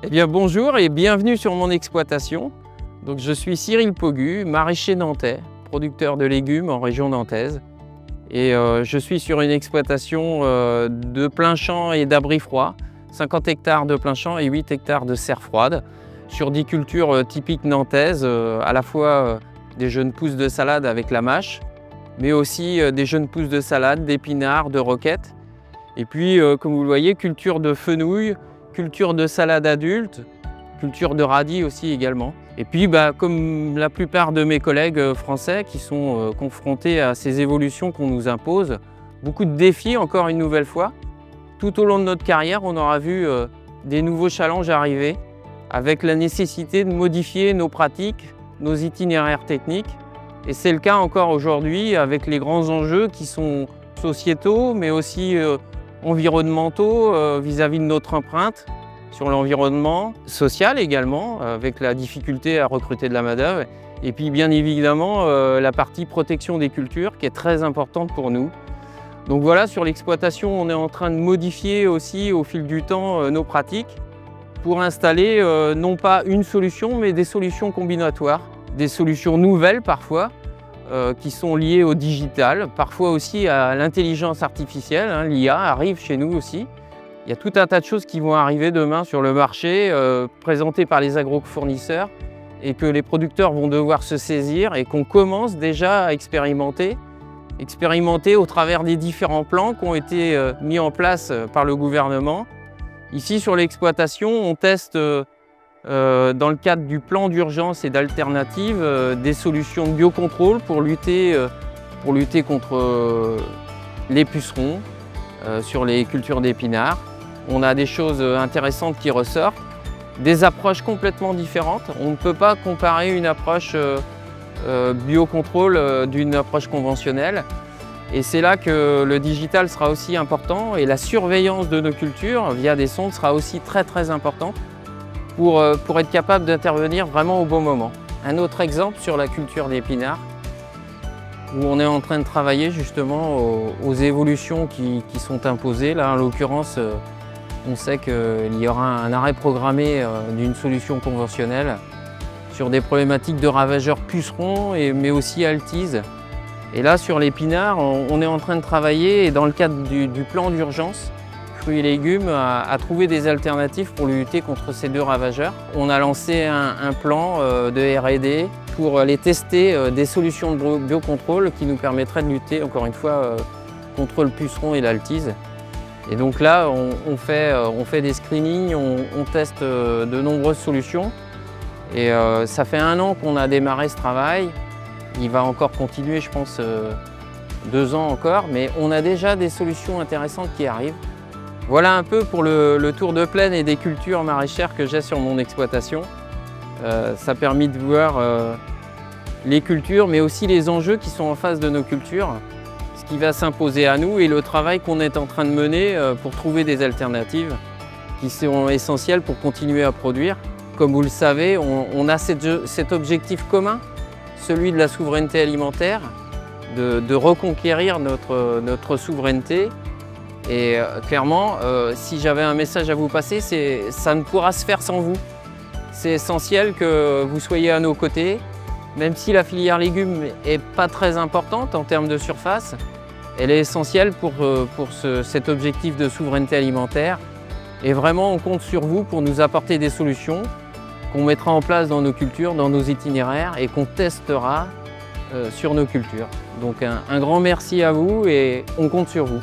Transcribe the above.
Eh bien bonjour et bienvenue sur mon exploitation. Donc, je suis Cyril Pogu, maraîcher nantais, producteur de légumes en région nantaise. Et je suis sur une exploitation de plein champ et d'abri froid, 50 hectares de plein champ et 8 hectares de serre froide, sur des cultures typiques nantaises, à la fois des jeunes pousses de salade avec la mâche, mais aussi des jeunes pousses de salade, d'épinards, de roquettes. Et puis, comme vous le voyez, culture de fenouil, culture de salade adulte, culture de radis aussi également. Et puis, comme la plupart de mes collègues français qui sont confrontés à ces évolutions qu'on nous impose, beaucoup de défis encore une nouvelle fois. Tout au long de notre carrière, on aura vu des nouveaux challenges arriver avec la nécessité de modifier nos pratiques, nos itinéraires techniques. Et c'est le cas encore aujourd'hui avec les grands enjeux qui sont sociétaux, mais aussi environnementaux vis-à-vis de notre empreinte sur l'environnement, social également, avec la difficulté à recruter de la main-d'œuvre. Et puis bien évidemment la partie protection des cultures qui est très importante pour nous. Donc voilà, sur l'exploitation, on est en train de modifier aussi au fil du temps nos pratiques pour installer non pas une solution, mais des solutions combinatoires, des solutions nouvelles parfois, qui sont liées au digital, parfois aussi à l'intelligence artificielle, hein, l'IA arrive chez nous aussi. Il y a tout un tas de choses qui vont arriver demain sur le marché, présentées par les agrofournisseurs et que les producteurs vont devoir se saisir et qu'on commence déjà à expérimenter au travers des différents plans qui ont été mis en place par le gouvernement. Ici sur l'exploitation, on teste dans le cadre du plan d'urgence et d'alternative des solutions de biocontrôle pour lutter contre les pucerons sur les cultures d'épinards. On a des choses intéressantes qui ressortent, des approches complètement différentes. On ne peut pas comparer une approche biocontrôle d'une approche conventionnelle. Et c'est là que le digital sera aussi important et la surveillance de nos cultures via des sondes sera aussi très importante pour être capable d'intervenir vraiment au bon moment. Un autre exemple sur la culture d'épinards, où on est en train de travailler justement aux évolutions qui sont imposées. Là, en l'occurrence, on sait qu'il y aura un arrêt programmé d'une solution conventionnelle sur des problématiques de ravageurs pucerons, mais aussi altises. Et là, sur l'épinard, on est en train de travailler, et dans le cadre du plan d'urgence, fruits et légumes, à trouver des alternatives pour lutter contre ces deux ravageurs. On a lancé un plan de R&D pour aller tester des solutions de biocontrôle qui nous permettraient de lutter, encore une fois, contre le puceron et l'altise. Et donc là, on fait des screenings, on teste de nombreuses solutions. Et ça fait 1 an qu'on a démarré ce travail. Il va encore continuer, je pense, 2 ans encore, mais on a déjà des solutions intéressantes qui arrivent. Voilà un peu pour le tour de plaine et des cultures maraîchères que j'ai sur mon exploitation. Ça a permis de voir les cultures, mais aussi les enjeux qui sont en face de nos cultures, ce qui va s'imposer à nous et le travail qu'on est en train de mener pour trouver des alternatives qui seront essentielles pour continuer à produire. Comme vous le savez, on a cet objectif commun, celui de la souveraineté alimentaire, de reconquérir notre souveraineté. Et clairement, si j'avais un message à vous passer, ça ne pourra se faire sans vous. C'est essentiel que vous soyez à nos côtés, même si la filière légumes n'est pas très importante en termes de surface, elle est essentielle pour cet objectif de souveraineté alimentaire. Et vraiment, on compte sur vous pour nous apporter des solutions qu'on mettra en place dans nos cultures, dans nos itinéraires et qu'on testera sur nos cultures. Donc un grand merci à vous et on compte sur vous.